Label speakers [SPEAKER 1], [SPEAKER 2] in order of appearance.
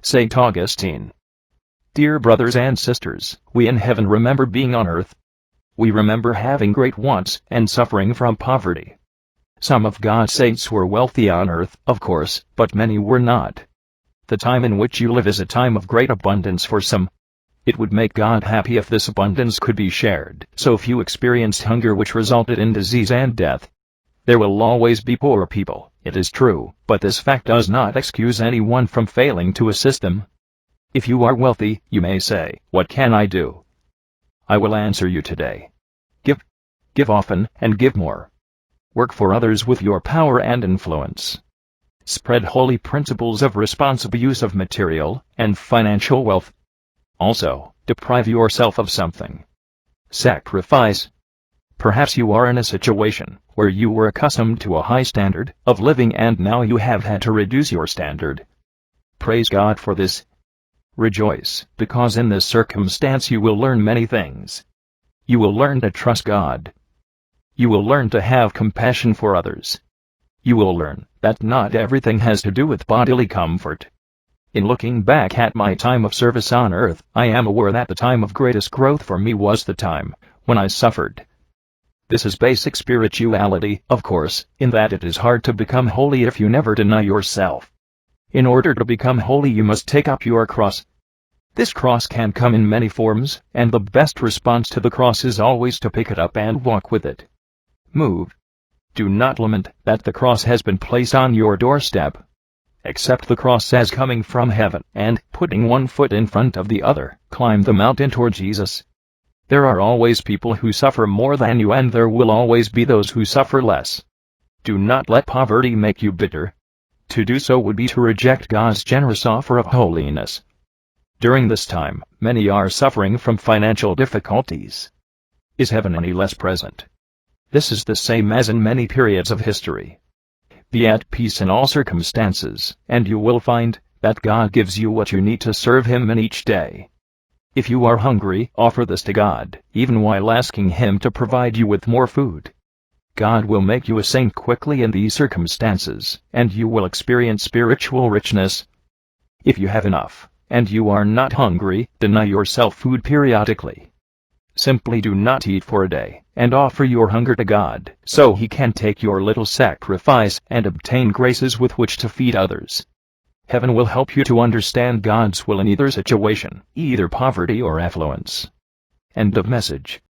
[SPEAKER 1] St. Augustine. Dear brothers and sisters, we in heaven remember being on earth. We remember having great wants and suffering from poverty. Some of God's saints were wealthy on earth, of course, but many were not. The time in which you live is a time of great abundance for some. It would make God happy if this abundance could be shared. So few experienced hunger which resulted in disease and death. There will always be poor people, it is true, but this fact does not excuse anyone from failing to assist them. If you are wealthy, you may say, "What can I do?" I will answer you today. Give often, and give more. Work for others with your power and influence. Spread holy principles of responsible use of material and financial wealth. Also, deprive yourself of something. Sacrifice. Perhaps you are in a situation where you were accustomed to a high standard of living and now you have had to reduce your standard. Praise God for this. Rejoice, because in this circumstance you will learn many things. You will learn to trust God. You will learn to have compassion for others. You will learn that not everything has to do with bodily comfort. In looking back at my time of service on earth, I am aware that the time of greatest growth for me was the time when I suffered. This is basic spirituality, of course, in that it is hard to become holy if you never deny yourself. In order to become holy you must take up your cross. This cross can come in many forms, and the best response to the cross is always to pick it up and walk with it. Move. Do not lament that the cross has been placed on your doorstep. Accept the cross as coming from heaven, and, putting one foot in front of the other, climb the mountain toward Jesus. There are always people who suffer more than you and there will always be those who suffer less. Do not let poverty make you bitter. To do so would be to reject God's generous offer of holiness. During this time, many are suffering from financial difficulties. Is heaven any less present? This is the same as in many periods of history. Be at peace in all circumstances, and you will find that God gives you what you need to serve Him in each day. If you are hungry, offer this to God, even while asking Him to provide you with more food. God will make you a saint quickly in these circumstances, and you will experience spiritual richness. If you have enough, and you are not hungry, deny yourself food periodically. Simply do not eat for a day, and offer your hunger to God, so He can take your little sacrifice and obtain graces with which to feed others. Heaven will help you to understand God's will in either situation, either poverty or affluence. End of message.